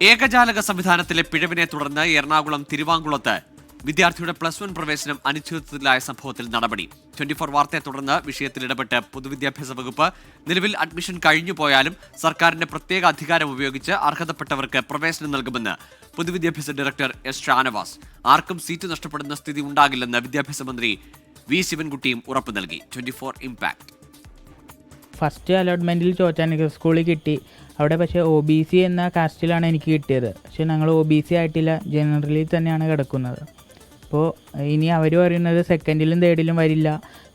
ഏകജാലക സംവിധാനത്തിലെ പിഴവിനെ തുടർന്ന് എറണാകുളം തിരുവാങ്കുളത്ത് വിദ്യാർത്ഥിയുടെ +1 പ്രവേശനം അനിശ്ചിതത്വത്തിലായ സംഭവത്തിൽ നടപടി. 24 വാർത്തയെ തുടർന്ന് വിഷയത്തിൽ ഇടപെട്ട് പൊതുവിദ്യാഭ്യാസ വകുപ്പ് നിലവിൽ അഡ്മിഷൻ കഴിഞ്ഞുപോയാലും സർക്കാരിന്റെ പ്രത്യേക അധികാരം ഉപയോഗിച്ച് അർഹതപ്പെട്ടവർക്ക് പ്രവേശനം നൽകുമെന്ന് പൊതുവിദ്യാഭ്യാസ ഡയറക്ടർ എസ് ഷാനവാസ്. ആർക്കും സീറ്റ് നഷ്ടപ്പെടുന്ന സ്ഥിതി ഉണ്ടാകില്ലെന്ന് വിദ്യാഭ്യാസ മന്ത്രി വി ശിവൻകുട്ടിയും ഉറപ്പു നൽകി. 24 ഇംപാക്ട്. ഫസ്റ്റ് അലോട്ട്മെൻറ്റിൽ ചോറ്റാനിക്കര സ്കൂളിൽ കിട്ടി. അവിടെ പക്ഷേ OBC എന്ന കാസ്റ്റിലാണ് എനിക്ക് കിട്ടിയത്. പക്ഷേ ഞങ്ങൾ OBC ആയിട്ടില്ല, ജനറലിൽ തന്നെയാണ് കിടക്കുന്നത്. അപ്പോൾ ഇനി അവർ പറയുന്നത് സെക്കൻഡിലും തേർഡിലും വരില്ല,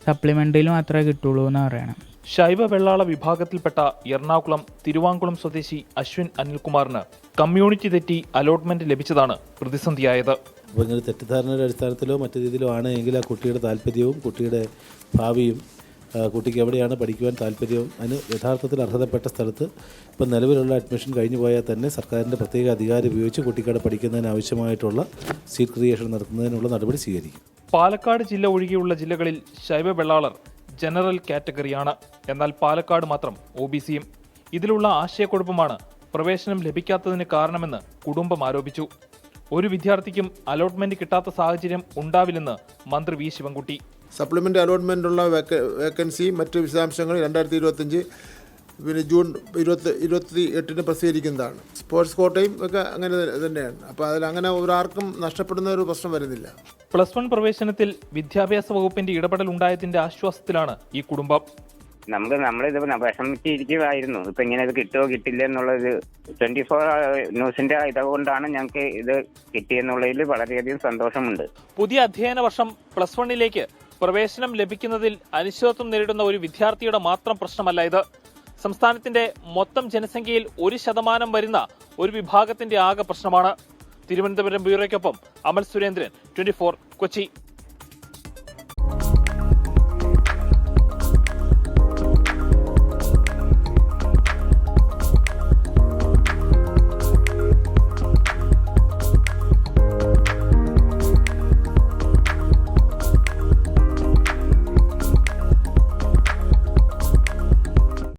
സപ്ലിമെൻ്ററിയിൽ മാത്രമേ കിട്ടുള്ളൂ എന്ന് പറയണം. ശൈവ വെള്ളാള വിഭാഗത്തിൽപ്പെട്ട എറണാകുളം തിരുവാങ്കുളം സ്വദേശി അശ്വിൻ അനിൽകുമാറിന് കമ്മ്യൂണിറ്റി തെറ്റി അലോട്ട്മെന്റ് ലഭിച്ചതാണ് പ്രതിസന്ധിയായത്. അപ്പോൾ ഇങ്ങനെ തെറ്റിദ്ധാരണയുടെ അടിസ്ഥാനത്തിലോ മറ്റു രീതിയിലോ ആണ് എങ്കിൽ ആ കുട്ടിയുടെ താല്പര്യവും കുട്ടിയുടെ ഭാവിയും കുട്ടിക്ക് എവിടെയാണ് പഠിക്കുവാൻ താല്പര്യവും അതിന് യഥാർത്ഥത്തിൽ അർഹതപ്പെട്ട സ്ഥലത്ത് ഇപ്പം നിലവിലുള്ള അഡ്മിഷൻ കഴിഞ്ഞു പോയാൽ തന്നെ സർക്കാരിൻ്റെ പ്രത്യേക അധികാരം ഉപയോഗിച്ച് കുട്ടിക്കവിടെ പഠിക്കുന്നതിന് ആവശ്യമായിട്ടുള്ള സീറ്റ് ക്രിയേഷൻ നടത്തുന്നതിനുള്ള നടപടി സ്വീകരിക്കും. പാലക്കാട് ജില്ല ഒഴികെയുള്ള ജില്ലകളിൽ ശൈവ വെള്ളാളർ ജനറൽ കാറ്റഗറിയാണ്. എന്നാൽ പാലക്കാട് മാത്രം OBCയും. ഇതിലുള്ള ആശയക്കുഴപ്പമാണ് പ്രവേശനം ലഭിക്കാത്തതിന് കാരണമെന്ന് കുടുംബം ആരോപിച്ചു. ഒരു വിദ്യാർത്ഥിക്കും അലോട്ട്മെന്റ് കിട്ടാത്ത സാഹചര്യം ഉണ്ടാവില്ലെന്ന് മന്ത്രി വി ശിവൻകുട്ടി. സപ്ലിമെൻ്റ് അലോട്ട്മെൻറ്റുള്ള വേക്കൻസി മറ്റ് വിശദാംശങ്ങൾ 2025 ജൂൺ 28 പ്രസിദ്ധീകരിക്കുന്നതാണ്. സ്പോർട്സ് കോട്ടയും ഒക്കെ അങ്ങനെ തന്നെയാണ്. അപ്പോൾ അതിലങ്ങനെ ഒരാർക്കും നഷ്ടപ്പെടുന്ന ഒരു പ്രശ്നം വരുന്നില്ല. +1 പ്രവേശനത്തിൽ വിദ്യാഭ്യാസ വകുപ്പിന്റെ ഇടപെടൽ ഉണ്ടായതിന്റെ ആശ്വാസത്തിലാണ് ഈ കുടുംബം. നമ്മളിത് വിഷമിച്ചിരിക്കുമായിരുന്നു. ഇപ്പൊ ഇങ്ങനെ ഇത് കിട്ടുമോ കിട്ടില്ല എന്നുള്ളത് 24 ന്യൂസിന്റെ ഇതുകൊണ്ടാണ് ഞങ്ങൾക്ക് ഇത് കിട്ടിയെന്നുള്ളതിൽ വളരെയധികം സന്തോഷമുണ്ട്. പുതിയ അധ്യയന വർഷം +1ലേക്ക് പ്രവേശനം ലഭിക്കുന്നതിൽ അനിശ്ചിതത്വം നേരിടുന്ന ഒരു വിദ്യാർത്ഥിയുടെ മാത്രം പ്രശ്നമല്ല ഇത്. സംസ്ഥാനത്തിന്റെ മൊത്തം ജനസംഖ്യയിൽ 1% വരുന്ന ഒരു വിഭാഗത്തിന്റെ ആകെ പ്രശ്നമാണ്. തിരുവനന്തപുരം ബ്യൂറോയ്ക്കൊപ്പം അമൽ സുരേന്ദ്രൻ, 24 കൊച്ചി.